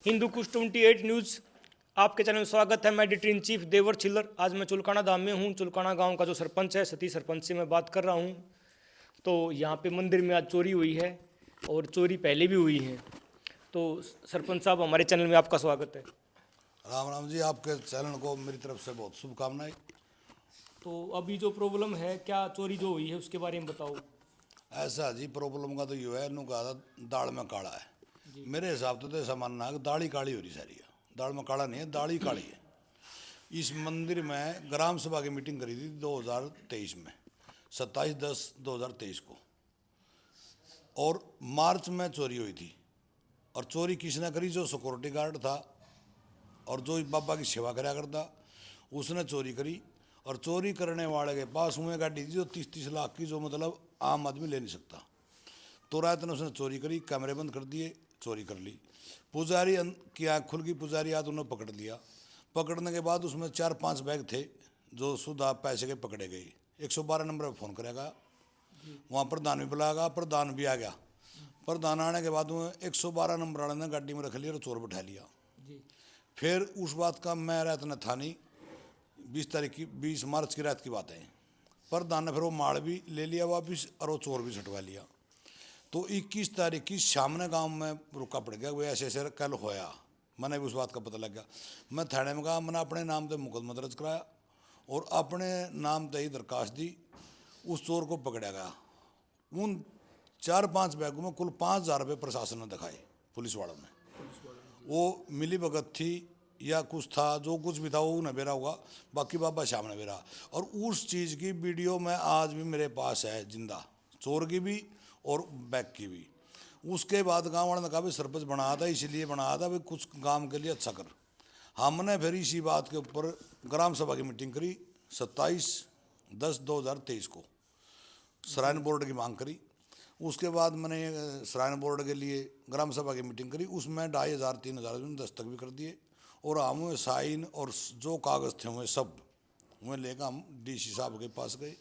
हिंदू कुछ 28 न्यूज़ आपके चैनल में स्वागत है। मैं एडिटर इन चीफ देवर छिल्लर। आज मैं चुलकाना धाम में हूँ। चुलकाना गांव का जो सरपंच है, सती सरपंच से मैं बात कर रहा हूँ। तो यहाँ पे मंदिर में आज चोरी हुई है और चोरी पहले भी हुई है। तो सरपंच साहब, हमारे चैनल में आपका स्वागत है। राम राम जी, आपके चैनल को मेरी तरफ से बहुत शुभकामनाएं। तो अभी जो प्रॉब्लम है, क्या चोरी जो हुई है उसके बारे में बताओ। ऐसा जी, प्रॉब्लम का तो ये है, नू कहा था दाल में काला है। मेरे हिसाब से तो ऐसा मानना है कि दाल ही काली हो रही सारी है। दाल में काला नहीं है, दाल ही काली है। इस मंदिर में ग्राम सभा की मीटिंग करी थी 2023 में, 27/10/2023 को, और मार्च में चोरी हुई थी। और चोरी किसने करी? जो सिक्योरिटी गार्ड था और जो बाबा की सेवा करा करता, उसने चोरी करी। और चोरी करने वाले के पास हुए गाड़ी थी जो 30-30 लाख की, जो मतलब आम आदमी ले नहीं सकता। तो रात ने उसने चोरी करी, कैमरे बंद कर दिए, चोरी कर ली। पुजारी की आँख खुल गई, पुजारी आज उन्होंने पकड़ लिया। पकड़ने के बाद उसमें 4-5 बैग थे जो सुधा पैसे के पकड़े गए। 112 नंबर पर फ़ोन करेगा, वहाँ प्रधान भी बुलाएगा, प्रधान भी आ गया। प्रधान आने के बाद में 112 नंबर वाले ने गाड़ी में रख लिया और चोर बैठा लिया। फिर उस बात का मैं रात न था नहीं, 20 मार्च की रात की बात है। प्रधान ने फिर वो माल भी ले लिया वापिस और वो चोर भी छुटवा लिया। तो 21 तारीख की सामने गांव में रुका पड़ गया। वो ऐसे ऐसे कल होया, मैंने भी उस बात का पता लग गया। मैं थाने में गया, मैंने अपने नाम से मुकदमा दर्ज कराया और अपने नाम से ही दरखास्त दी। उस चोर को पकड़ा गया। उन 4-5 बैगों में कुल 5,000 रुपये प्रशासन ने दिखाए, पुलिस वालों ने। वो मिली भगत थी या कुछ था, जो कुछ भी था वो उन्हें बेरा होगा, बाकी बाबा श्याम ने बेरा। और उस चीज़ की वीडियो में आज भी मेरे पास है जिंदा, चोर की भी और बैग की भी। उसके बाद गांव वालों ने कहा भाई सरपंच बनाया था, इसलिए बनाया था भाई कुछ काम के लिए अच्छा कर। हमने फिर इसी बात के ऊपर ग्राम सभा की मीटिंग करी 27/10/2023 को, श्राइन बोर्ड की मांग करी। उसके बाद मैंने श्राइन बोर्ड के लिए ग्राम सभा की मीटिंग करी, उसमें 2,500-3,000 दस्तक भी कर दिए। और हम साइन और जो कागज़ थे हुए सब वह लेकर हम डीसी साहब के पास गए,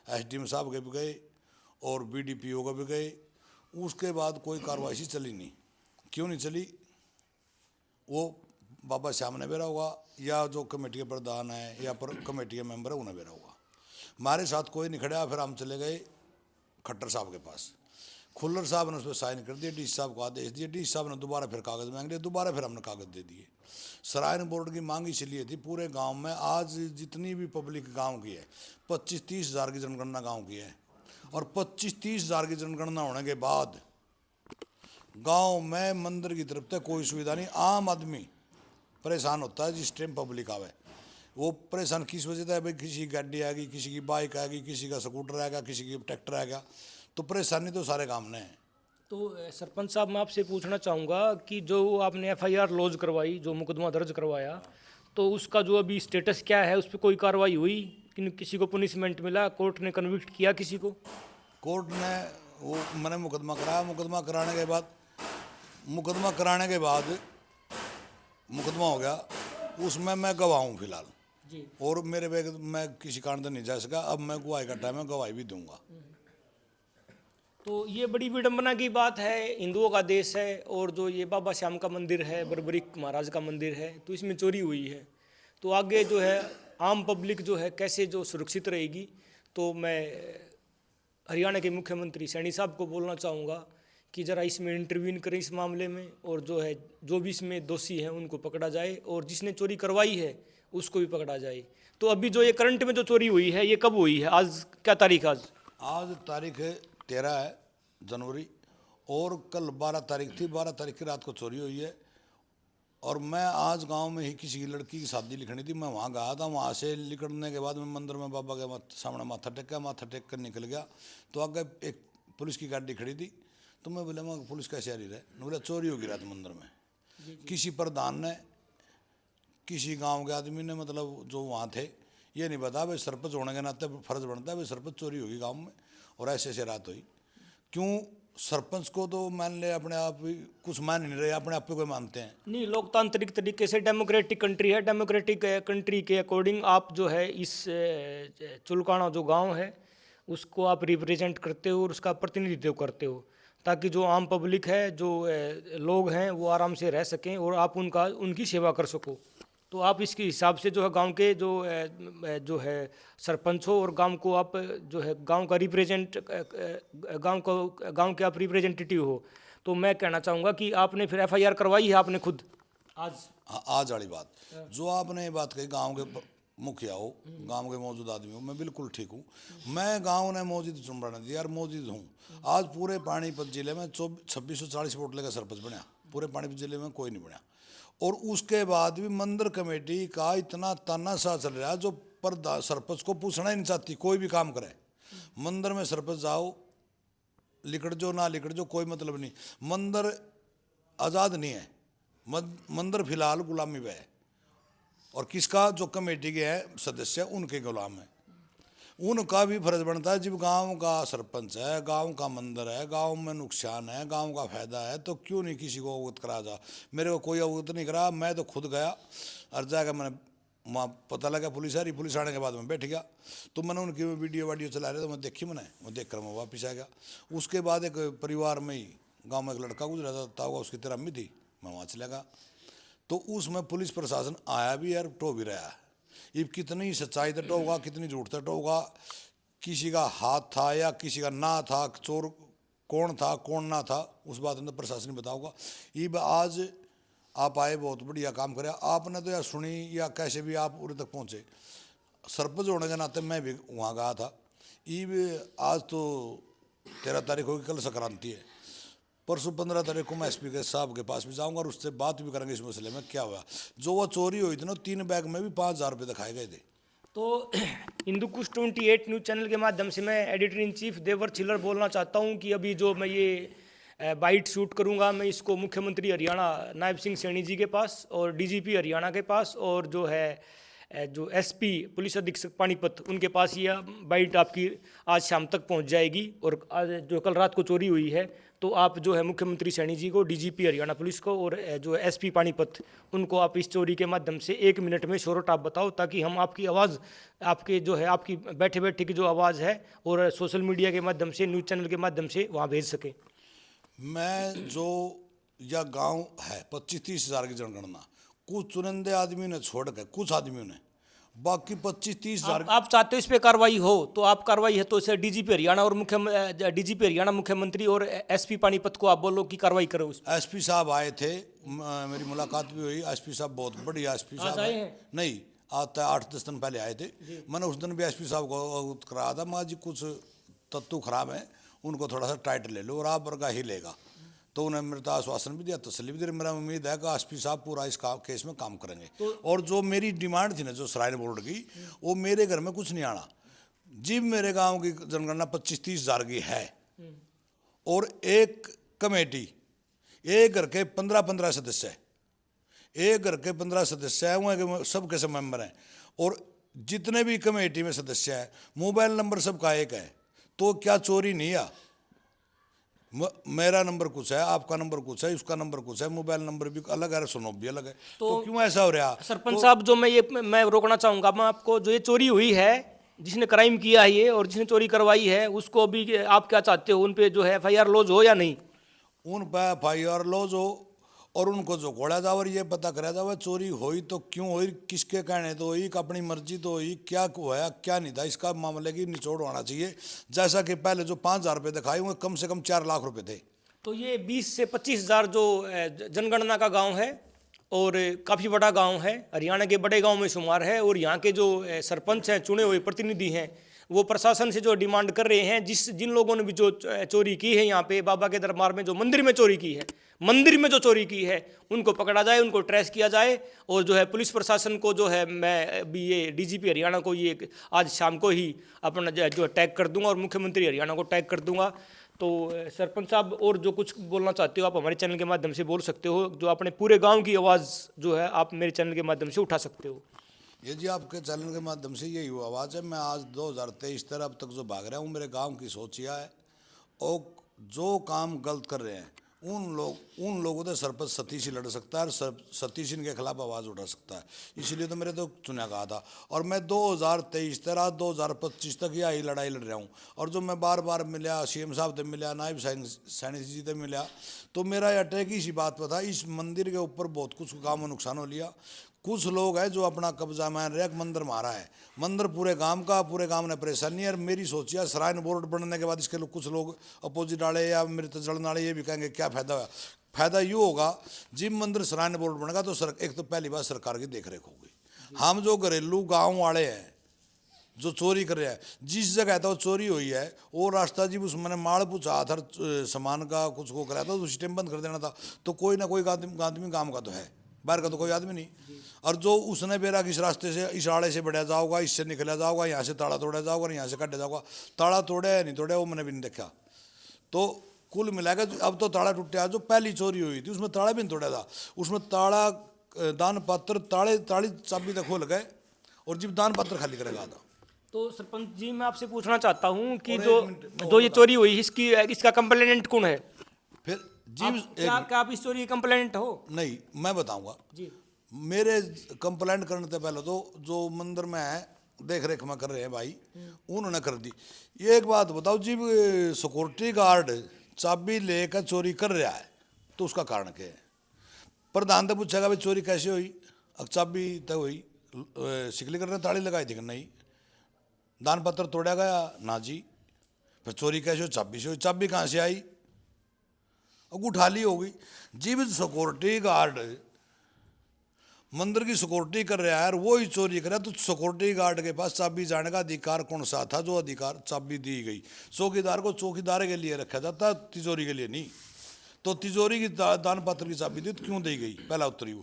एसडीएम साहब के भी गए और बीडीपीओ का भी गए। उसके बाद कोई कार्रवाई चली नहीं। क्यों नहीं चली? वो बाबा श्याम ने बेरा होगा या जो कमेटी के प्रधान है या कमेटी के मेंबर है उन्हें बेरा होगा। हमारे साथ कोई नहीं खड़ा। फिर हम चले गए खट्टर साहब के पास। खुल्लर साहब ने उस पर साइन कर दिए, डीसी साहब को आदेश दिए, डीसी साहब ने दोबारा फिर कागज़ मांग लिए, दोबारा फिर हमने कागज़ दे दिए। श्राइन बोर्ड की मांग इसलिए थी, पूरे गांव में आज जितनी भी पब्लिक गांव की है, 25-30 हज़ार की जनगणना गांव की है। और 25-30 हज़ार की जनगणना होने के बाद गांव में मंदिर की तरफ से कोई सुविधा नहीं। आम आदमी परेशान होता है जिस टाइम पब्लिक आवे। वो परेशान किस वजह से है भाई? किसी की गाड़ी आएगी, किसी की बाइक आएगी, किसी का स्कूटर आएगा, किसी की ट्रैक्टर आएगा, तो परेशानी तो सारे काम में है। तो सरपंच साहब, मैं आपसे पूछना चाहूँगा कि जो आपने एफआईआर लॉन्च करवाई, जो मुकदमा दर्ज करवाया, तो उसका जो अभी स्टेटस क्या है? उस पर कोई कार्रवाई हुई? किसी को पनिशमेंट मिला? कोर्ट ने कन्विक्ट किया किसी को? कोर्ट ने वो मैंने मुकदमा कराया। मुकदमा कराने के बाद मुकदमा हो गया, उसमें मैं गवाह हूँ फिलहाल। जी। और मेरे बैग मैं किसी कारण से नहीं जा सका। अब मैं गवाही का टाइम है, गवाही भी दूंगा। तो ये बड़ी विडंबना की बात है, हिंदुओं का देश है और जो ये बाबा श्याम का मंदिर है, बर्बरीक महाराज का मंदिर है, तो इसमें चोरी हुई है। तो आगे जो है आम पब्लिक जो है कैसे जो सुरक्षित रहेगी? तो मैं हरियाणा के मुख्यमंत्री सैनी साहब को बोलना चाहूँगा कि ज़रा इसमें इंटरवीन करें इस मामले में, और जो है जो भी इसमें दोषी हैं उनको पकड़ा जाए और जिसने चोरी करवाई है उसको भी पकड़ा जाए। तो अभी जो ये करंट में जो चोरी हुई है ये कब हुई है? आज क्या तारीख? आज तारीख 13 है जनवरी और कल 12 तारीख थी। 12 तारीख की रात को चोरी हुई है। और मैं आज गांव में ही किसी की लड़की की शादी लिखनी थी, मैं वहाँ गया था। वहाँ से निकलने के बाद मैं मंदिर में बाबा के सामने माथा टेक कर निकल गया। तो आगे एक पुलिस की गाड़ी खड़ी थी। तो मैं बोला मैं पुलिस कैसे आ रही है? बोला चोरी होगी रात मंदिर में। किसी प्रधान ने, किसी गांव के आदमी ने, मतलब जो वहाँ थे, ये नहीं बता भाई सरपंच होने के नाते फर्ज बनता है भाई सरपंच चोरी होगी गांव में और ऐसे ऐसे रात हुई। क्यों? सरपंच को तो मान ले अपने आप ही कुछ मान नहीं रहे, अपने आप पे कोई मानते हैं नहीं, लोकतांत्रिक तरीके से डेमोक्रेटिक कंट्री है। डेमोक्रेटिक कंट्री के अकॉर्डिंग आप जो है इस चुलकाना जो गांव है उसको आप रिप्रेजेंट करते हो और उसका प्रतिनिधित्व करते हो। ताकि जो आम पब्लिक है, जो लोग हैं, वो आराम से रह सकें और आप उनकी सेवा कर सको। तो आप इसके हिसाब से जो है गांव के जो है सरपंच हो और गांव को आप जो है गांव का गांव के आप रिप्रेजेंटेटिव हो। तो मैं कहना चाहूँगा कि आपने फिर एफआईआर करवाई है आपने खुद आज? हाँ, आज वाली बात जो आपने ये बात कही, गांव के मुखिया हो, गांव के मौजूद आदमी हो, मैं बिल्कुल ठीक हूँ। मैं गांव ने मौजूद चुनवाना दिया यार, मौजूद हूँ। आज पूरे पानीपत जिले में 2640 वोट लेकर सरपंच बना, पूरे पानीपत जिले में कोई नहीं बना। और उसके बाद भी मंदिर कमेटी का इतना तानाशाह चल रहा है, जो पर सरपंच को पूछना ही नहीं चाहती कोई भी काम करे। मंदिर में सरपंच जाओ, लिकड़ जो ना लिकड़ जो, कोई मतलब नहीं। मंदिर आज़ाद नहीं है, मंदिर फिलहाल गुलामी पे है। और किसका, जो कमेटी के हैं सदस्य उनके गुलाम है। उनका भी फर्ज बनता है, जब गांव का सरपंच है, गांव का मंदिर है, गांव में नुकसान है, गांव का फायदा है, तो क्यों नहीं किसी को अवगत करा जा। मेरे को कोई अवगत नहीं करा, मैं तो खुद गया और जाकर मैंने वहाँ पता लगा पुलिस आ रही, पुलिस आने के बाद मैं बैठ गया। तो मैंने उनकी वीडियो चला रहे तो मैं देखी, मैं देख कर मैं वापस आ गया। उसके बाद एक परिवार में ही गाँव में एक लड़का गुजरा था, उसकी तरह अम्मी थी, मैं वहाँ चला गया। तो उसमें पुलिस प्रशासन आया भी यार, टो भी रहा है। ये कितनी सच्चाई तट होगा, कितनी झूठ तट होगा, किसी का हाथ था या किसी का ना था, चोर कौन था कौन ना था, उस बात में प्रशासन बताऊंगा। ये आज आप आए, बहुत बढ़िया काम करे आपने। तो यार सुनी या कैसे भी आप उधर तक पहुँचे, सरपंच होने के नाते मैं भी वहाँ गया था। ये आज तो 13 तारीख होगी, कल संक्रांति है। परसों 15 तारीख को मैं एसपी के साहब के पास भी जाऊंगा और उससे बात भी करेंगे इस मसले में क्या हुआ। जो वो चोरी हुई थी ना, 3 बैग में भी 5000 रुपये दिखाए गए थे। तो हिंदू कुश 28 न्यूज़ चैनल के माध्यम से मैं एडिटर इन चीफ देवर छिल्लर बोलना चाहता हूं कि अभी जो मैं ये बाइट शूट करूंगा, मैं इसको मुख्यमंत्री हरियाणा नायब सिंह सैनी जी के पास और डीजीपी हरियाणा के पास और जो है जो एसपी पुलिस अधीक्षक पानीपत उनके पास ये बाइट आपकी आज शाम तक पहुंच जाएगी। और आज जो कल रात को चोरी हुई है, तो आप जो है मुख्यमंत्री सैनी जी को, डीजीपी हरियाणा पुलिस को और जो एसपी पानीपत उनको आप इस चोरी के माध्यम से 1 मिनट में शोरट आप बताओ, ताकि हम आपकी आवाज़, आपके जो है आपकी बैठे बैठे की जो आवाज़ है और सोशल मीडिया के माध्यम से, न्यूज़ चैनल के माध्यम से वहाँ भेज सकें। मैं जो यह गांव है 25-30 हज़ार की जनगणना, कुछ चुनिंदे आदमी ने छोड़ के, कुछ आदमियों ने, बाकी 25-30 हज़ार। आप चाहते हो इस पे कार्रवाई हो, तो आप कार्रवाई है तो इसे डीजीपी हरियाणा और डीजीपी हरियाणा मुख्यमंत्री और एसपी पानीपत को आप बोलो कि कार्रवाई करो उस पर। एसपी साहब आए थे, मेरी मुलाकात भी हुई। एसपी साहब बहुत बढ़िया एसपी साहब आए है। हैं? नहीं, आता 8-10 दिन पहले आए थे। मैंने उस दिन भी एसपी साहब को अवगत कराया था, माँ जी कुछ तत्व खराब है, उनको थोड़ा सा टाइट ले लो और आप वर्गा ही लेगा। तो उन्होंने मेरे को आश्वासन भी दिया, तसल्ली भी दी। मेरा उम्मीद है कि एसपी साहब पूरा इस केस में काम करेंगे। और जो मेरी डिमांड थी ना, जो सराय बोर्ड की, वो मेरे घर में कुछ नहीं आना। जी, मेरे गांव की जनगणना 25-30 हज़ार की है और एक कमेटी, एक घर के 15-15 सदस्य है, एक घर के 15 सदस्य है, वहाँ सब के सब मेंबर हैं। और जितने भी कमेटी में सदस्य है, मोबाइल नंबर सबका एक है। तो क्या चोरी नहीं है? मेरा नंबर कुछ है, आपका नंबर कुछ है, उसका नंबर कुछ है, मोबाइल नंबर भी अलग है, सुनो भी अलग है। तो क्यों ऐसा हो रहा? सरपंच साहब, जो मैं रोकना चाहूँगा मैं आपको, जो ये चोरी हुई है, जिसने क्राइम किया है ये और जिसने चोरी करवाई है, उसको भी आप क्या चाहते हो, उन पे जो है एफआईआर लॉज हो या नहीं? उन पर एफआईआर लॉज हो और उनको जो घोड़ा जावर ये पता करा जाए चोरी हुई तो क्यों हुई, किसके कहने तो हुई, अपनी मर्जी तो हुई, क्या हुआ क्या नहीं था, इसका मामले की निचोड़ होना चाहिए। जैसा कि पहले जो 5000 रुपये दिखाए हुए, कम से कम 4 लाख रुपए थे। तो ये 20 से 25 हज़ार जो जनगणना का गांव है और काफ़ी बड़ा गांव है, हरियाणा के बड़े गांव में शुमार है। और यहाँ के जो सरपंच हैं, चुने हुए प्रतिनिधि हैं, वो प्रशासन से जो डिमांड कर रहे हैं, जिन लोगों ने भी जो चोरी की है यहाँ पे बाबा के दरबार में, जो मंदिर में चोरी की है, मंदिर में जो चोरी की है, उनको पकड़ा जाए, उनको ट्रेस किया जाए। और जो है पुलिस प्रशासन को जो है, मैं अभी ये डीजीपी हरियाणा को ये आज शाम को ही अपना जो टैग कर दूंगा और मुख्यमंत्री हरियाणा को टैग कर दूंगा। तो सरपंच साहब, और जो कुछ बोलना चाहते हो आप हमारे चैनल के माध्यम से बोल सकते हो, जो अपने पूरे गांव की आवाज़ जो है आप मेरे चैनल के माध्यम से उठा सकते हो। ये जी आपके चैनल के माध्यम से यही आवाज़ है। मैं आज 2023 तरह अब तक जो भाग रहा हूँ, मेरे गांव की सोच यह है, और जो काम गलत कर रहे हैं उन लोगों के सरपंच सतीश ही लड़ सकता है और सतीश इनके खिलाफ आवाज़ उठा सकता है। इसलिए तो मेरे तो चुना कहा था और मैं 2023 से 2025 तक यही लड़ाई लड़ रहा हूँ। और जो मैं बार बार मिला, सीएम साहब से मिला, नायब सैनी जी से मिला, तो मेरा अटैक इसी बात पर था, इस मंदिर के ऊपर बहुत कुछ काम में नुकसान हो लिया। कुछ लोग हैं जो अपना कब्जा मान रहे हैं, मंदिर मारा है, मंदिर पूरे गांव ने परेशानी है। और मेरी सोचिए श्राइन बोर्ड बनने के बाद इसके लोग कुछ लोग अपोजिट वाले या मृत जड़ने वाले ये भी कहेंगे क्या फायदा हुआ। फायदा ये होगा जिम मंदिर श्राइन बोर्ड बनेगा तो एक तो पहली बात सरकार की देखरेख होगी। हम जो घरेलू गाँव वाले हैं जो चोरी कर रहे हैं, जिस जगह था वो चोरी हुई है वो रास्ता जी उस मैंने माल पूछा था सामान का कुछ को कराया था, उस टाइम बंद कर देना था। तो कोई ना कोई आदमी काम का तो है, बाहर का तो कोई आदमी नहीं। और जो उसने बेरा किस रास्ते से इस आड़े से बढ़िया जाओगा, इससे निकला जाओगा, यहाँ से ताला तोड़ा जाओगा और यहाँ से काटे जाओगा। ताला तोड़े या नहीं तोड़े वो मैंने भी नहीं देखा। तो कुल मिलाकर अब तो ताला टूटा, जो पहली चोरी हुई थी उसमें ताला भी नहीं तोड़ा था। उसमें ताला दान पात्र ताली चाबी तक खोल गए और जब दान पात्र खाली करेगा था। तो सरपंच जी मैं आपसे पूछना चाहता हूँ कि जो ये चोरी हुई इसका कंप्लेनेंट कौन है? फिर जी क्या आप इस चोरी की कंप्लेनेंट हो? नहीं, मैं बताऊंगा जी। मेरे कंप्लेंट करने से पहले तो जो मंदिर में है देख रेख में कर रहे हैं भाई, उन्होंने कर दी। ये एक बात बताओ जी, सिक्योरिटी गार्ड चाबी लेकर चोरी कर रहा है तो उसका कारण क्या है? प्रधान तो पूछेगा भाई चोरी कैसे हुई, अब चाबी तो हुई सिकली करने ताली लगाई थी कि नहीं, दान पत्र तोड़ा गया ना जी, फिर चोरी कैसे हो? चाबी से हुई। चाबी कहाँ से आई? अब उठा ली होगी जी। सिक्योरिटी गार्ड मंदिर की सिक्योरिटी कर रहा है और वो ही चोरी कर रहा है, तो सिक्योरिटी गार्ड के पास चाबी जाने का अधिकार कौन सा था? जो अधिकार चाबी दी गई चौकीदार को, चौकीदार के लिए रखा जाता, तिजोरी के लिए नहीं। तो तिजोरी की दान पत्र की चाबी दी तो क्यों दी गई? पहला उत्तर ही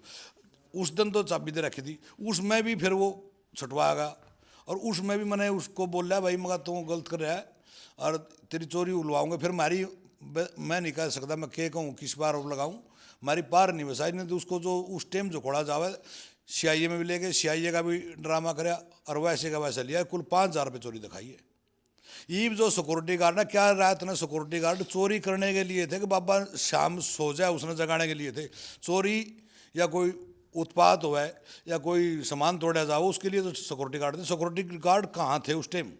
उस दिन तो चाबी दे रखी थी, उसमें भी फिर वो छुटवाया गया। और उसमें भी मैंने उसको बोला भाई मगर तू गलत कर रहा है और तेरी चोरी उलवाऊंगा। फिर मैं नहीं कह सकता, मैं क्या कहूँ किस बार लगाऊँ, हमारी पार नहीं बसाई। नहीं तो उसको जो उस टाइम जो खोड़ा जावे CIA में भी ले गए, CIA का भी ड्रामा कराया और वैसे का वैसा लिया। कुल 5,000 रुपये चोरी दिखाई है। ये जो सिक्योरिटी गार्ड ना, क्या रात ने सिक्योरिटी गार्ड चोरी करने के लिए थे कि बाबा शाम सो जाए उसने जगाने के लिए थे? चोरी या कोई उत्पात हुआ है या कोई सामान तोड़ा जाओ उसके लिए तो सिक्योरिटी गार्ड थे। सिक्योरिटी गार्ड कहाँ थे उस टाइम?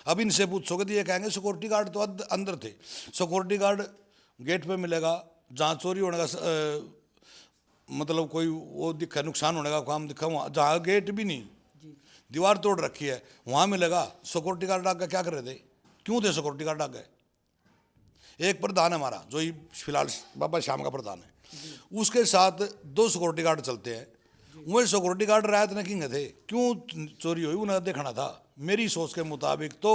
अब इनसे पूछोगे तो ये कहेंगे सिक्योरिटी गार्ड तो अंदर थे। सिक्योरिटी गार्ड गेट पे मिलेगा जहाँ चोरी होने का मतलब कोई वो दिखा नुकसान होने का काम दिखा, वहाँ जहाँ गेट भी नहीं दीवार तोड़ रखी है वहाँ मिलेगा। सिक्योरिटी गार्ड आगे क्या कर रहे थे? क्यों थे सिक्योरिटी गार्ड आगे? एक प्रधान है हमारा जो ही फिलहाल बाबा श्याम का प्रधान है, उसके साथ 2 सिक्योरिटी गार्ड चलते हैं। वही सिक्योरिटी गार्ड रात ने किंग थे, क्यों चोरी हुई उन्हें देखना था। मेरी सोच के मुताबिक तो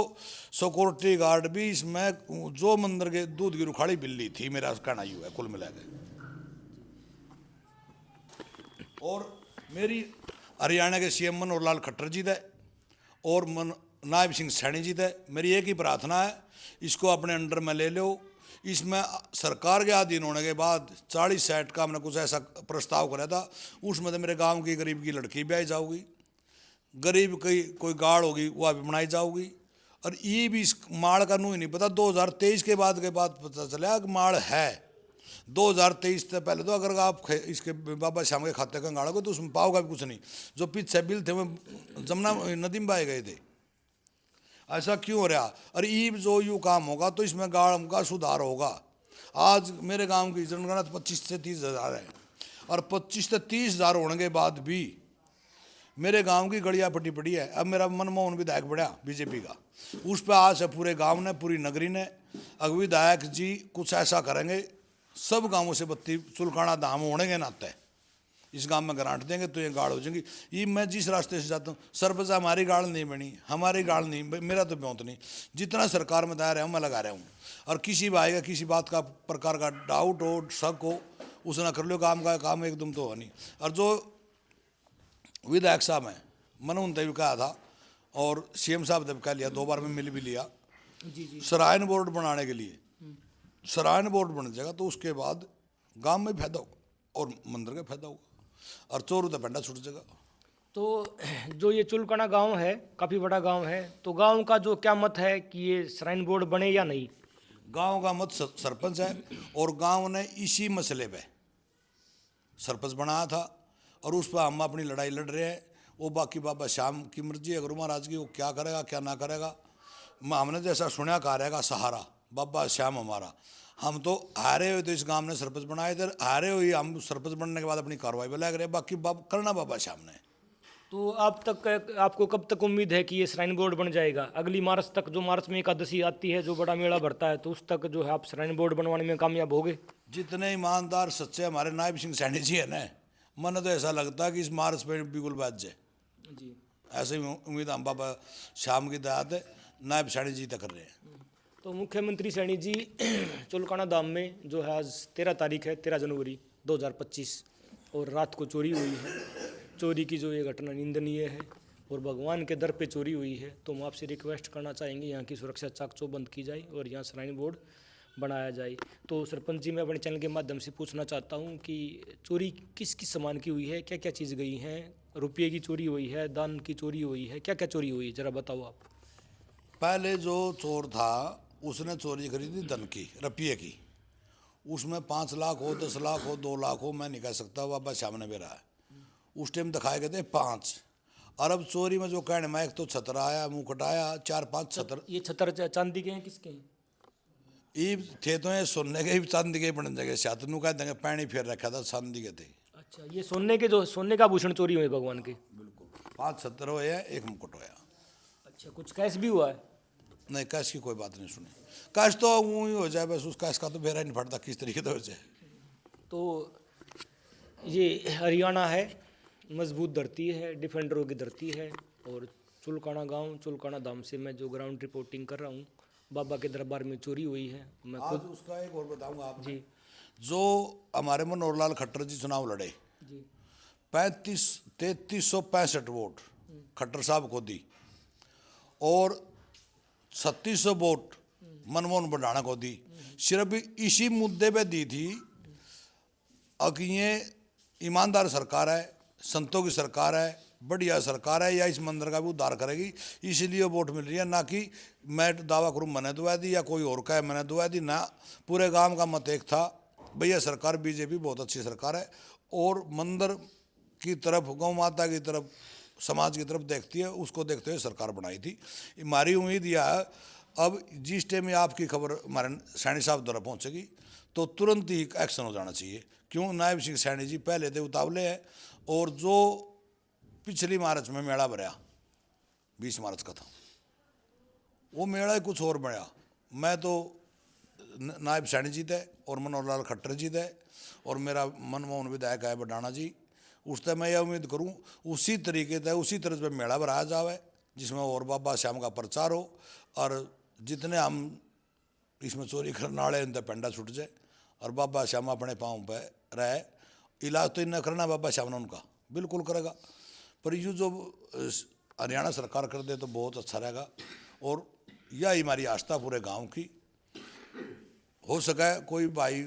सिक्योरिटी गार्ड भी इसमें जो मंदिर के दूध की रुखाड़ी बिल्ली थी, मेरा कहना ही है कुल मिला के। और मेरी हरियाणा के CM मनोहर लाल खट्टर जी थे और नायब सिंह सैनी जी थे, मेरी एक ही प्रार्थना है इसको अपने अंडर में ले लो। इसमें सरकार के अधीन होने के बाद 40 सेट का हमने कुछ ऐसा प्रस्ताव कराया था, उसमें तो मेरे गांव की गरीब की लड़की भी आई जाओगी, गरीब की कोई गाड़ होगी वह भी बनाई जाओगी। और ये भी इस माड़ का नू ही नहीं पता, 2023 के बाद पता चला कि माड़ है। 2023 से पहले तो अगर आप इसके बाबा श्याम के खाते का गाड़ोगे तो उसमें पाओगा भी कुछ नहीं। जो पीछे बिल थे वो जमुना नदी में बहाए गए थे। ऐसा क्यों हो रहा? और ईब जो यूँ काम होगा तो इसमें गाँव का सुधार होगा। आज मेरे गांव की जनगणना 25 से 30 हज़ार है और 25 से 30 हज़ार होने के बाद भी मेरे गांव की गड़िया पटी पड़ी है। अब मेरा मनमोहन विधायक बढ़ा बीजेपी का, उस पर आज है पूरे गांव ने, पूरी नगरी ने, अगर विधायक जी कुछ ऐसा करेंगे सब गांवों से बत्ती चुलकाना धाम होने के नाते इस गांव में ग्रांट देंगे तो ये गाड़ हो जाएंगी। ये मैं जिस रास्ते से जाता हूँ सरपंच हमारी गाड़ नहीं बनी, हमारी गाड़ नहीं, मेरा तो ब्योंत नहीं, जितना सरकार में दायर है मैं लगा रहा हूँ। और किसी भी आएगा किसी बात का प्रकार का डाउट हो शक हो उसे ना कर लो, काम का काम एकदम तो हो नहीं। और जो विधायक साहब हैं मैंने उनसे भी कहा था और CM साहब ने भी कह लिया, 2 बार में मिल भी लिया श्राइन बोर्ड बनाने के लिए। श्राइन बोर्ड बन जाएगा तो उसके बाद गांव में फायदा होगा और मंदिर का फायदा होगा और चोरू तो पेंडा छूट जाएगा। तो जो ये चुलकाना गांव है काफ़ी बड़ा गांव है, तो गांव का जो क्या मत है कि ये श्राइन बोर्ड बने या नहीं? गांव का मत सरपंच है, और गांव ने इसी मसले पे सरपंच बनाया था, और उस पर हम अपनी लड़ाई लड़ रहे हैं। वो बाकी बाबा श्याम की मर्जी है, गुरु महाराज की, वो क्या करेगा क्या ना करेगा। हमने जैसा सुना कहा रहेगा सहारा बाबा श्याम हमारा। हम तो हारे हुए तो इस गांव ने सरपंच बनाए थे, हारे हुए हम सरपंच बनने के बाद अपनी कार्रवाई में लग रहे, बाकी करना बाबा श्याम ने। तो आपको कब तक उम्मीद है कि ये श्राइन बोर्ड बन जाएगा? अगली मार्च तक, जो मार्च में एकादशी आती है, जो बड़ा मेला भरता है, तो उस तक जो है आप श्राइन बोर्ड बनवाने में कामयाब होगे? जितने ईमानदार सच्चे हमारे नायब सिंह सैनी जी है ना, मन तो ऐसा लगता है कि इस मार्च पे बिल्कुल बात जाए जी। ऐसे ही उम्मीद हम बाबा श्याम की दया से नायब सैनी जी तक कर रहे हैं। तो मुख्यमंत्री सैनी जी चुलकाना धाम में जो है आज 13 तारीख है, 13 जनवरी 2025, और रात को चोरी हुई है। चोरी की जो ये घटना निंदनीय है, और भगवान के दर पे चोरी हुई है। तो हम आपसे रिक्वेस्ट करना चाहेंगे यहाँ की सुरक्षा चाक चौबंद की जाए और यहाँ श्राइन बोर्ड बनाया जाए। तो सरपंच जी, मैं अपने चैनल के माध्यम से पूछना चाहता हूँ कि चोरी किस किस सामान की हुई है, क्या क्या चीज़ गई हैं? रुपये की चोरी हुई है, दान की चोरी हुई है, क्या क्या चोरी हुई है, ज़रा बताओ आप। पहले जो चोर था उसने चोरी करी थी धन की, रुपये की। उसमें 5 लाख हो, 10 लाख हो, 2 लाख हो, मैं नहीं कह सकता, बाबा श्याम ने मेरा है। उस टाइम दिखाए गए थे 5 अरब चोरी में। जो कहने में एक तो छतर आया, मुंह कटाया, 4-5 छतर। ये छतर चांदी के हैं, किसके हैं? ये थे तो ये सोने के भी चांदी के बन जगह छत नू कह देंगे, पैनी फेर रखा था, चांदी के थे। अच्छा, ये सोने का आभूषण चोरी हुए भगवान के? बिल्कुल 5 छतर हुए हैं, एक मुकुट होया। अच्छा, कुछ कैश भी हुआ है? नहीं, कैश की कोई बात नहीं सुनी। कैश तो ऊँ ही हो जाए बस, उस कैश का तो बेरा नहीं फटता किस तरीके से हो जाए। तो ये हरियाणा है, मजबूत धरती है, डिफेंडरों की धरती है। और चुलकाना गांव, चुलकाना धाम से मैं जो ग्राउंड रिपोर्टिंग कर रहा हूँ, बाबा के दरबार में चोरी हुई है। मैं आज खुद उसका एक और बताऊंगा आप जी जो हमारे मनोहर लाल खट्टर जी चुनाव लड़े, जी 3365 वोट खट्टर साहब को दी, और 3600 वोट मनमोहन बढ़ाना को दी। सिर्फ इसी मुद्दे पे दी थी कि ये ईमानदार सरकार है, संतों की सरकार है, बढ़िया सरकार है, या इस मंदिर का भी उद्धार करेगी, इसलिए वोट मिल रही है। ना कि मैं दावा करूँ मैंने दुआ दी या कोई और कहे मैंने दुआ दी, ना, पूरे गांव का मत एक था, भैया सरकार बीजेपी बहुत अच्छी सरकार है, और मंदिर की तरफ, गौ माता की तरफ, समाज की तरफ देखती है, उसको देखते हुए सरकार बनाई थी। हमारी उम्मीद यह है अब जिस टाइम में आपकी खबर हमारे सैनी साहब द्वारा पहुँचेगी तो तुरंत ही एक्शन हो जाना चाहिए। क्यों? नायब सिंह सैनी जी पहले थे उतावले हैं, और जो पिछली मार्च में मेला भरा 20 मार्च का था, वो मेला ही कुछ और बना। मैं तो नायब सैनी जी थे और मनोहर लाल खट्टर जी थे, और मेरा मनमोहन विधायक है बडाना जी। उस तरह मैं यह उम्मीद करूं उसी तरीके से, उसी तरह से मेला भराया जाए, जिसमें और बाबा श्याम का प्रचार हो, और जितने हम इसमें चोरी करने वाले उनका पेंडा छूट जाए, और बाबा श्याम अपने पाँव पे रहे। इलाज तो इन्हें करना बाबा श्याम ने उनका बिल्कुल करेगा, पर यूँ जो हरियाणा सरकार कर दे तो बहुत अच्छा रहेगा। और यही हमारी आस्था पूरे गांव की। हो सके कोई भाई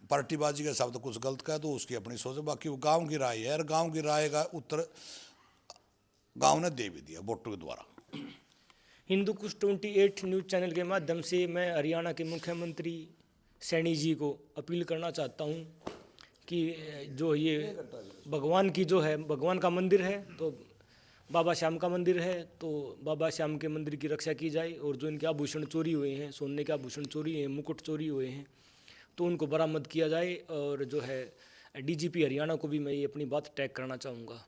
पार्टीबाजी के शब्द कुछ गलत कहे तो उसकी अपनी सोच है, बाकी वो गांव की राय है, और गांव की राय का उत्तर गांव ने दे भी दिया वोटों के द्वारा। हिंदू कुछ 28 न्यूज़ चैनल के माध्यम से मैं हरियाणा के मुख्यमंत्री सैनी जी को अपील करना चाहता हूँ कि जो ये भगवान की जो है, भगवान का मंदिर है, तो बाबा श्याम का मंदिर है, तो बाबा श्याम के मंदिर की रक्षा की जाए। और जो इनके आभूषण चोरी हुए हैं, सोने के आभूषण चोरी हैं, मुकुट चोरी हुए हैं, तो उनको बरामद किया जाए। और जो है डीजीपी हरियाणा को भी मैं ये अपनी बात टैग करना चाहूँगा।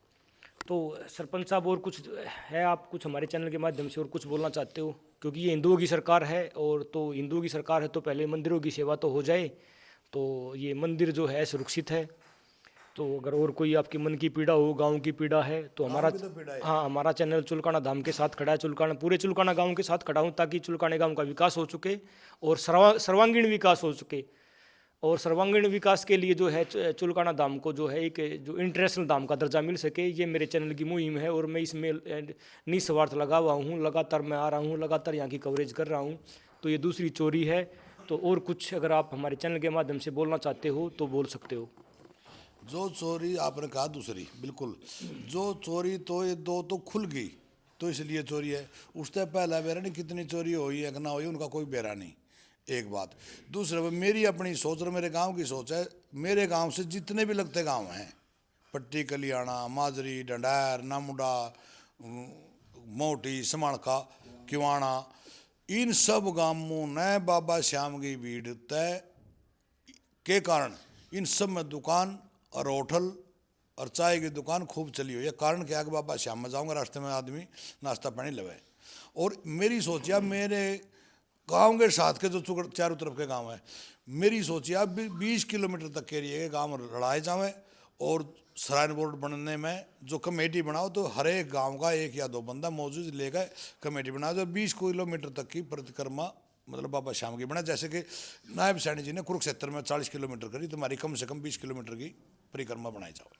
तो सरपंच साहब, और कुछ है, आप कुछ हमारे चैनल के माध्यम से और कुछ बोलना चाहते हो? क्योंकि ये हिंदुओं की सरकार है, और तो हिंदुओं की सरकार है तो पहले मंदिरों की सेवा तो हो जाए, तो ये मंदिर जो है सुरक्षित है। तो अगर और कोई आपके मन की पीड़ा हो, गांव की पीड़ा है, तो हमारा हाँ, हमारा चैनल चुलकाना धाम के साथ खड़ा है, चुलकाना, पूरे चुलकाना गांव के साथ खड़ा हूँ, ताकि चुलकाने गांव का विकास हो चुके और सर्वांगीण विकास हो चुके। और सर्वांगीण विकास के लिए जो है चुलकाना धाम को जो है एक जो इंटरनेशनल धाम का दर्जा मिल सके, ये मेरे चैनल की मुहिम है। और मैं इसमें निस्वार्थ लगा हुआ हूँ, लगातार मैं आ रहा हूँ, लगातार यहाँ की कवरेज कर रहा हूँ। तो ये दूसरी चोरी है। तो और कुछ अगर आप हमारे चैनल के माध्यम से बोलना चाहते हो तो बोल सकते हो। जो चोरी आपने कहा दूसरी, बिल्कुल जो चोरी तो ये 2 तो खुल गई तो इसलिए चोरी है। उससे पहले बेरा नहीं कितनी चोरी हुई है कि ना हुई, उनका कोई बेरा नहीं। एक बात। दूसरा मेरी अपनी सोच और मेरे गांव की सोच है, मेरे गांव से जितने भी लगते गांव हैं, पट्टी, कलियाणा, माजरी, डंडार, नामुडा, मोटी, समाणका, किवाणा, इन सब गांवों ने बाबा श्याम की भीड़ तय के कारण इन सब में दुकान और होटल और चाय की दुकान खूब चली हुई है। कारण क्या है कि बाबा श्याम में जाऊंगा, रास्ते में आदमी नाश्ता पानी लवे। और मेरी सोचिया, मेरे गांव के साथ के जो चारों तरफ के गांव है, मेरी सोचिया 20 किलोमीटर तक के एरिए के गांव लड़ाए जावे और श्राइन बोर्ड बनने में जो कमेटी बनाओ, तो हर एक गांव का एक या दो बंदा मौजूद लेकर कमेटी बनाओ जो 20 किलोमीटर तक की परिक्रमा मतलब बाबा श्याम की बना। जैसे कि नायब सैनी जी ने कुरुक्षेत्र में 40 किलोमीटर करी, तो हमारी कम से कम 20 किलोमीटर की परिक्रमा बनाई जाओ।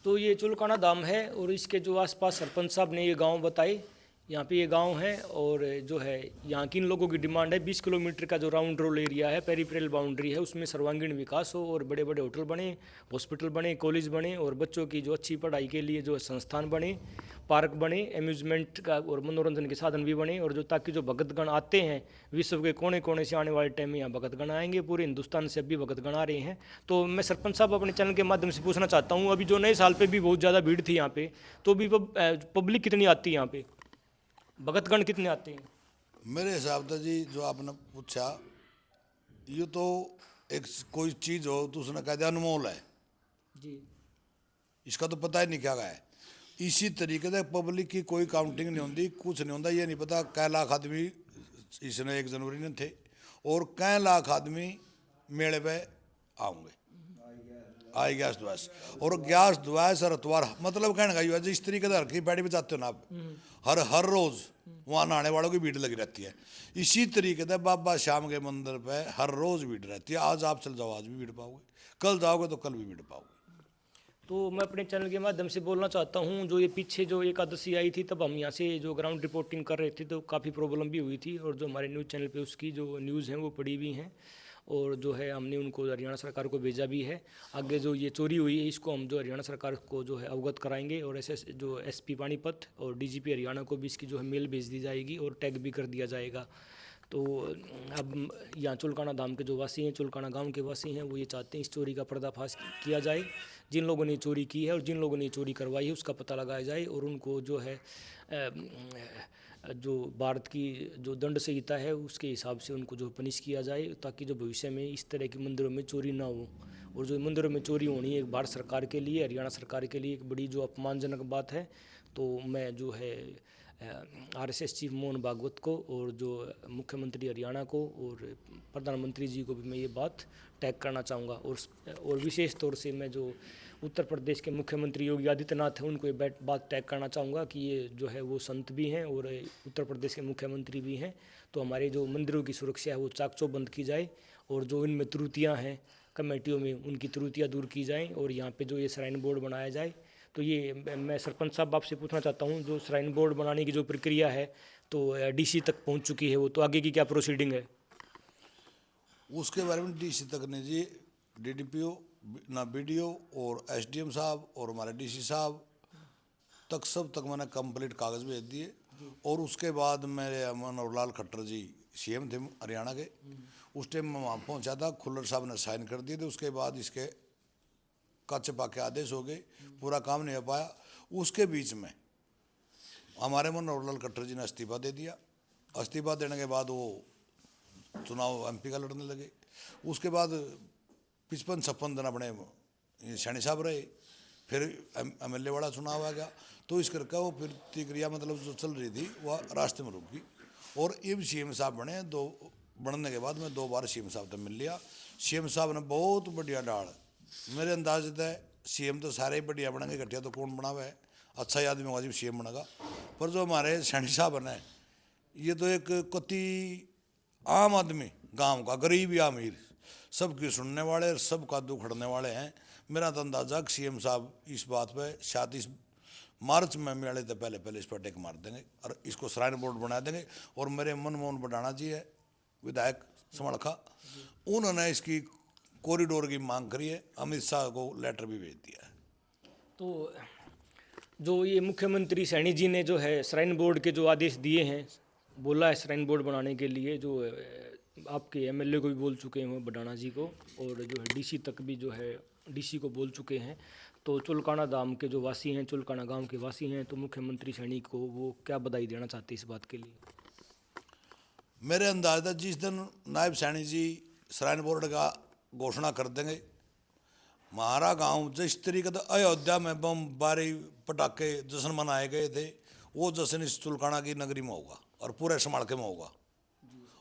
तो ये चुलकाना धाम है और इसके जो आसपास सरपंच साहब ने ये गांव बताए, यहाँ पे ये गांव है और जो है यहाँ की इन लोगों की डिमांड है 20 किलोमीटर का जो राउंड रोल एरिया है, पेरिफेरल बाउंड्री है, उसमें सर्वांगीण विकास हो और बड़े बड़े होटल बने, हॉस्पिटल बने, कॉलेज बने और बच्चों की जो अच्छी पढ़ाई के लिए जो संस्थान बने, पार्क बने, एम्यूजमेंट का और मनोरंजन के साधन भी बने, और जो ताकि जो भगतगण आते हैं विश्व के कोने कोने से आने वाले टाइम में यहाँ भगतगण आएंगे, पूरे हिंदुस्तान से अभी भगतगण आ रहे हैं। तो मैं सरपंच साहब अपने चैनल के माध्यम से पूछना चाहता हूँ, अभी जो नए साल पे भी बहुत ज़्यादा भीड़ थी यहाँ पे, तो अभी पब्लिक कितनी आती है यहाँ पे, भगतगण कितने आते हैं? मेरे हिसाब से जी जो आपने पूछा, ये तो एक कोई चीज़ हो तो उसने कह दिया अनमोल है जी, इसका तो पता ही नहीं क्या है। इसी तरीके से पब्लिक की कोई काउंटिंग नहीं होती, कुछ नहीं होता, ये नहीं पता कै लाख आदमी इसने 1 जनवरी में थे और कै लाख आदमी मेले पे आऊँगे, आई गैस द्वैस और गैस द्वैस और अतवार, मतलब कहने का ये इस तरीके से हर की पैड़ी बचाते हो ना आप, हर रोज़ वहाँ नहाने वालों की भीड़ लगी रहती है। इसी तरीके से बाबा श्याम के मंदिर पे हर रोज़ भीड़ रहती है। आज आप चल जाओ, आज भी भीड़ पाओगे, कल जाओगे तो कल भी भीड़ पाओगे। तो मैं अपने चैनल के माध्यम से बोलना चाहता हूँ, जो ये पीछे जो एकादशी आई थी तब हम यहाँ से जो ग्राउंड रिपोर्टिंग कर रहे थे तो काफ़ी प्रॉब्लम भी हुई थी, और जो हमारे न्यूज़ चैनल पे उसकी जो न्यूज़ हैं वो पड़ी हुई हैं, और जो है हमने उनको हरियाणा सरकार को भेजा भी है। आगे जो ये चोरी हुई है इसको हम जो हरियाणा सरकार को जो है अवगत कराएंगे, और जो एसपी पानीपत और डीजीपी हरियाणा को भी इसकी जो है मेल भेज दी जाएगी और टैग भी कर दिया जाएगा। तो अब यहाँ चुलकाना धाम के जो वासी हैं, चुलकाना गांव के वासी हैं, वो ये चाहते हैं इस चोरी का पर्दाफाश किया जाए, जिन लोगों ने चोरी की है और जिन लोगों ने चोरी करवाई है उसका पता लगाया जाए, और उनको जो है जो भारत की जो दंड संहिता है उसके हिसाब से उनको जो पनिश किया जाए, ताकि जो भविष्य में इस तरह के मंदिरों में चोरी ना हो। और जो मंदिरों में चोरी होनी है एक भारत सरकार के लिए, हरियाणा सरकार के लिए एक बड़ी जो अपमानजनक बात है। तो मैं जो है आरएसएस चीफ मोहन भागवत को और जो मुख्यमंत्री हरियाणा को और प्रधानमंत्री जी को भी मैं ये बात टैग करना चाहूँगा, और विशेष तौर से मैं जो उत्तर प्रदेश के मुख्यमंत्री योगी आदित्यनाथ हैं उनको ये बात टैग करना चाहूँगा कि ये जो है वो संत भी हैं और उत्तर प्रदेश के मुख्यमंत्री भी हैं। तो हमारे जो मंदिरों की सुरक्षा है वो चाक-चौबंद की जाए, और जो इनमें त्रुटियाँ हैं कमेटियों में उनकी त्रुटियाँ दूर की जाएँ, और यहाँ पे जो ये श्राइन बोर्ड बनाया जाए। तो ये मैं सरपंच साहब आपसे पूछना चाहता हूँ, जो श्राइन बोर्ड बनाने की जो प्रक्रिया है तो डीसी तक पहुँच चुकी है वो, तो आगे की क्या प्रोसीडिंग है? उसके बारे में डीसी तक ने जी, डीडीपीओ ना बीडीओ और एसडीएम साहब और हमारे डीसी साहब तक सब तक मैंने कंप्लीट कागज़ भेज दिए। और उसके बाद मेरे मनोहर लाल खट्टर जी सीएम थे हरियाणा के, उस टाइम मैं वहाँ पहुँचा था, खुल्लर साहब ने साइन कर दिए थे। उसके बाद इसके कच्चे पाके आदेश हो गए, पूरा काम नहीं हो पाया। उसके बीच में हमारे मनोहर लाल खट्टर जी ने इस्तीफा दे दिया। इस्तीफा देने के बाद वो चुनाव एमपी का लड़ने लगे। उसके बाद 55-56 दिन अपने सैनी साहब रहे, फिर एमएलए वाला चुनाव आ गया। तो इस करके वो प्रतिक्रिया मतलब जो चल रही थी वह रास्ते में रुक गई। और अब सीएम साहब बने, बनने के बाद मैं 2 बार सीएम साहब से मिल लिया। सीएम साहब ने बहुत बढ़िया डाल, मेरे अंदाज है सीएम तो सारे ही बढ़िया बनेंगे, घटिया तो कौन बनावे है, अच्छा ही आदमी होगा जी सीएम बनेगा। पर जो हमारे सैनी साहब बने, ये तो एक कति आम आदमी, गांव का गरीब या अमीर, सबकी सुनने वाले, सबका दुख हड़ने वाले हैं। मेरा तो अंदाजा कि सीएम साहब इस बात पे शायद इस मार्च में मेले से पहले पहले इस पर टेक मार देंगे और इसको श्राइन बोर्ड बना देंगे। और मेरे मनमोहन बढ़ाना जी है विधायक समड़खा, उन्होंने इसकी कॉरिडोर की मांग करी है, अमित शाह को लेटर भी भेज दिया है। तो जो ये मुख्यमंत्री सैनी जी ने जो है श्राइन बोर्ड के जो आदेश दिए हैं, बोला है श्राइन बोर्ड बनाने के लिए जो आपके एमएलए को भी बोल चुके हैं बडाना जी को, और जो है डीसी तक भी जो है डीसी को बोल चुके हैं। तो चुलकाना धाम के जो वासी हैं, चुलकाना गांव के वासी हैं, तो मुख्यमंत्री सैनी को वो क्या बधाई देना चाहते हैं इस बात के लिए? मेरे अंदाज जिस दिन नायब सैनी जी श्राइन बोर्ड का घोषणा कर देंगे, हमारा गांव जिस तरीके से अयोध्या में बम बारी पटाखे जश्न मनाए गए थे, वो जश्न इस चुलकाना की नगरी में होगा और पूरे समाड़के में होगा,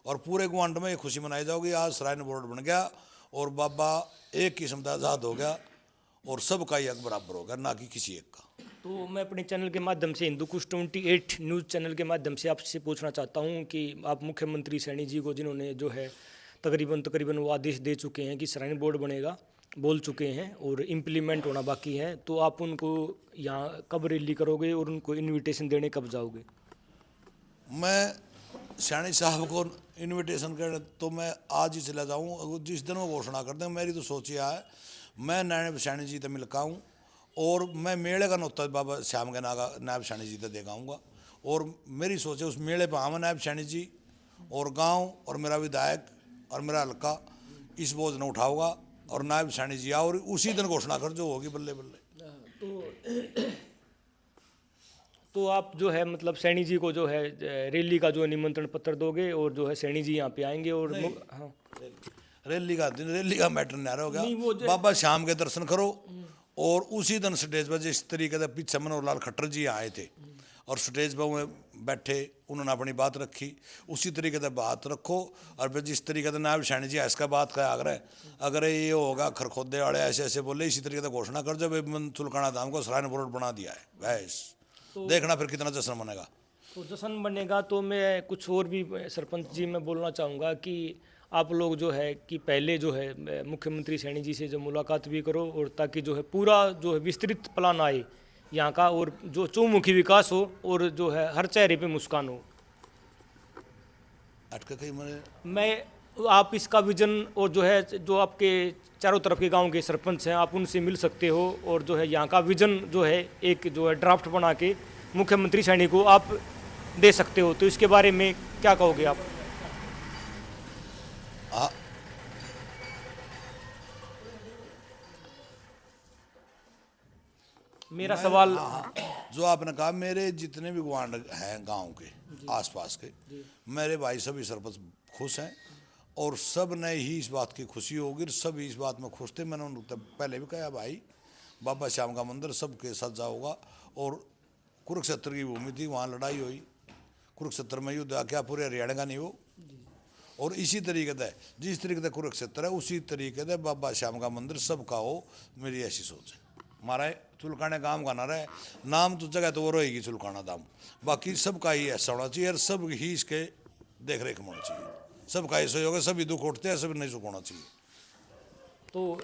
और पूरे ग्वांड में ये खुशी मनाई जाओगी आज श्राइन बोर्ड बन गया और बाबा एक किस्म का आज़ाद हो गया और सबका ही हक बराबर हो गया, ना कि किसी एक का। तो मैं अपने चैनल के माध्यम से, हिंदू कुश 28 न्यूज़ चैनल के माध्यम से आपसे पूछना चाहता हूं कि आप मुख्यमंत्री सैनी जी को, जिन्होंने जो है तकरीबन वो आदेश दे चुके हैं कि श्राइन बोर्ड बनेगा, बोल चुके हैं और इम्प्लीमेंट होना बाकी है, तो आप उनको यहाँ कब रैली करोगे और उनको इन्विटेशन देने कब जाओगे? मैं सैनी साहब को इनविटेशन कर तो मैं आज ही चला जाऊँ, जिस दिन वो घोषणा कर दें। मेरी तो सोच यह है, मैं नायब सैनी जी से मिल के आऊँ और मैं मेले का नुक्ता बाबा श्याम के नागा नायब सैनी जी से दे आऊँगा, और मेरी सोच है उस मेले पर आवा नायब सैनी जी और गांव और मेरा विधायक और मेरा हल्का इस बोझ न उठाऊंगा, और नायब सैनी जी आओ और उसी दिन घोषणा कर जो होगी बल्ले बल्ले। तो आप जो है मतलब सैनी जी को जो है रैली का जो निमंत्रण पत्र दोगे और जो है सैनी जी यहाँ पे आएंगे और हाँ, रैली का दिन, रैली का मैटर नहीं नहीं, होगा, वो बाबा श्याम के दर्शन करो और उसी दिन स्टेज पर जिस तरीके से पीछे मनोहर लाल खट्टर जी आए थे और स्टेज पर वो बैठे, उन्होंने अपनी बात रखी, उसी तरीके से बात रखो। और फिर जिस तरीके से नायब सैनी जी इसका बात का आग्रह, अगर ये होगा खरखोदे वाले ऐसे ऐसे बोले, इसी तरीके से घोषणा कर जब चुलकाना धाम को श्राइन बोर्ड बना दिया है, बस देखना फिर कितना जश्न बनेगा। तो जश्न बनेगा। तो मैं कुछ और भी सरपंच जी मैं बोलना चाहूँगा कि आप लोग जो है कि पहले जो है मुख्यमंत्री सैनी जी से जो मुलाकात भी करो, और ताकि जो है पूरा जो है विस्तृत प्लान आए यहाँ का, और जो चौमुखी विकास हो और जो है हर चेहरे पे मुस्कान हो। अटके कहीं मैं आप इसका विजन और जो है जो आपके चारों तरफ के गांव के सरपंच हैं, आप उनसे मिल सकते हो और जो है यहाँ का विजन जो है एक जो है ड्राफ्ट बना के मुख्यमंत्री सैनी को आप दे सकते हो, तो इसके बारे में क्या कहोगे आप? मेरा सवाल जो आपने कहा, मेरे जितने भी वार्ड हैं गांव के आसपास के, मेरे भाई सभी सरपंच खुश हैं और सब ने ही इस बात की खुशी होगी, सब इस बात में खुश थे। मैंने उनको पहले भी कहा भाई बाबा श्याम का मंदिर सबके साथ जाओगा, और कुरुक्षेत्र की भूमि थी, वहाँ लड़ाई हुई, कुरुक्षेत्र में युद्ध क्या पूरे हरियाणा का नहीं हो, और इसी तरीके से जिस तरीके से कुरुक्षेत्र है उसी तरीके से बाबा श्याम का मंदिर सबका हो, मेरी ऐसी सोच है। हमारा चुलकाने गांव का ना रहे नाम, तो जगह तो वो रहेगी चुलकाना धाम, बाकी सबका ही ऐसा होना चाहिए और सब ही इसके देख रेख में होना चाहिए, सबका ही सहयोग है, सभी दुख उठते हैं, सभी नहीं सुख होना चाहिए। तो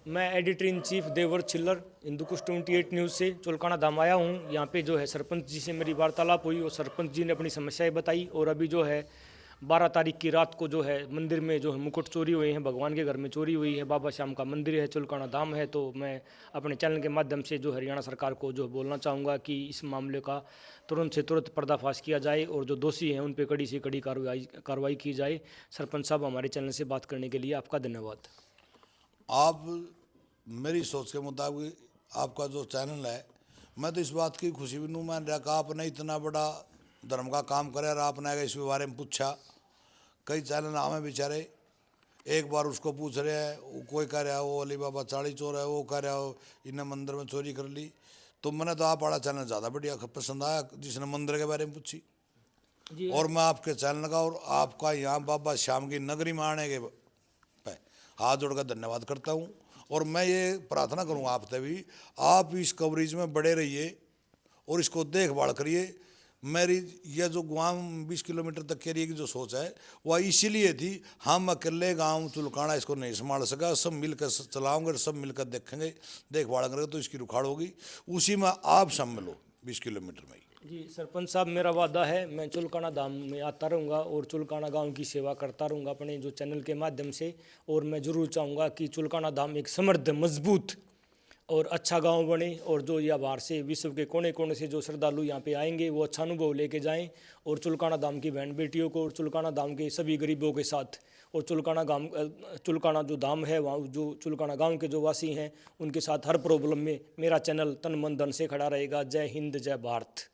मैं एडिटर इन चीफ देवर चिल्लर, हिंदू कुश 28 न्यूज़ से चुलकाना धाम आया हूँ। यहाँ पे जो है सरपंच जी से मेरी वार्तालाप हुई और सरपंच जी ने अपनी समस्याएं बताई, और अभी जो है 12 तारीख की रात को जो है मंदिर में जो है मुकुट चोरी हुए हैं, भगवान के घर में चोरी हुई है, बाबा श्याम का मंदिर है, चुलकाना धाम है। तो मैं अपने चैनल के माध्यम से जो हरियाणा सरकार को जो बोलना चाहूँगा कि इस मामले का तुरंत से तुरंत पर्दाफाश किया जाए और जो दोषी हैं उन पर कड़ी से कड़ी कार्रवाई की जाए। सरपंच साहब, हमारे चैनल से बात करने के लिए आपका धन्यवाद। आप मेरी सोच के मुताबिक आपका जो चैनल है, मैं तो इस बात की खुशी भी मान रहा कि आपने इतना बड़ा धर्म का काम करे और आपने अगर इसके बारे में पूछा। कई चैनल हमें बेचारे एक बार उसको पूछ रहे हैं, वो कोई कह रहा है वो अली बाबा चाड़ी चोर है, वो कह रहा हो इन्हें मंदिर में चोरी कर ली। तो मैंने तो आप वाला चैनल ज़्यादा बढ़िया पसंद आया जिसने मंदिर के बारे में पूछी, और मैं आपके चैनल का और आपका यहाँ बाबा श्याम की नगरी में आने के पे हाथ जोड़कर धन्यवाद करता हूँ। और मैं ये प्रार्थना करूँगा आपसे भी, आप इस कवरेज में बड़े रहिए और इसको देखभाल करिए। मेरी यह जो गाँव 20 किलोमीटर तक के एरिया की जो सोच है वह इसीलिए थी, हम अकेले गांव चुलकाना इसको नहीं संभाल सका, सब मिलकर चलाओगे, सब मिलकर देखेंगे, देखभाल करेंगे तो इसकी रुखाड़ होगी। उसी में आप शामिल हो 20 किलोमीटर में ही। जी सरपंच साहब, मेरा वादा है मैं चुलकाना धाम में आता रहूँगा और चुलकाना गांव की सेवा करता रहूँगा अपने जो चैनल के माध्यम से। और मैं ज़रूर चाहूँगा कि चुलकाना धाम एक समृद्ध, मजबूत और अच्छा गांव बने, और जो यह बाहर से विश्व के कोने कोने से जो श्रद्धालु यहाँ पे आएंगे वो अच्छा अनुभव लेके जाएं, और चुलकाना धाम की बहन बेटियों को और चुलकाना धाम के सभी गरीबों के साथ, और चुलकाना जो धाम है वहाँ जो चुलकाना गांव के जो वासी हैं उनके साथ हर प्रॉब्लम में मेरा चैनल तन मन धन से खड़ा रहेगा। जय हिंद, जय भारत।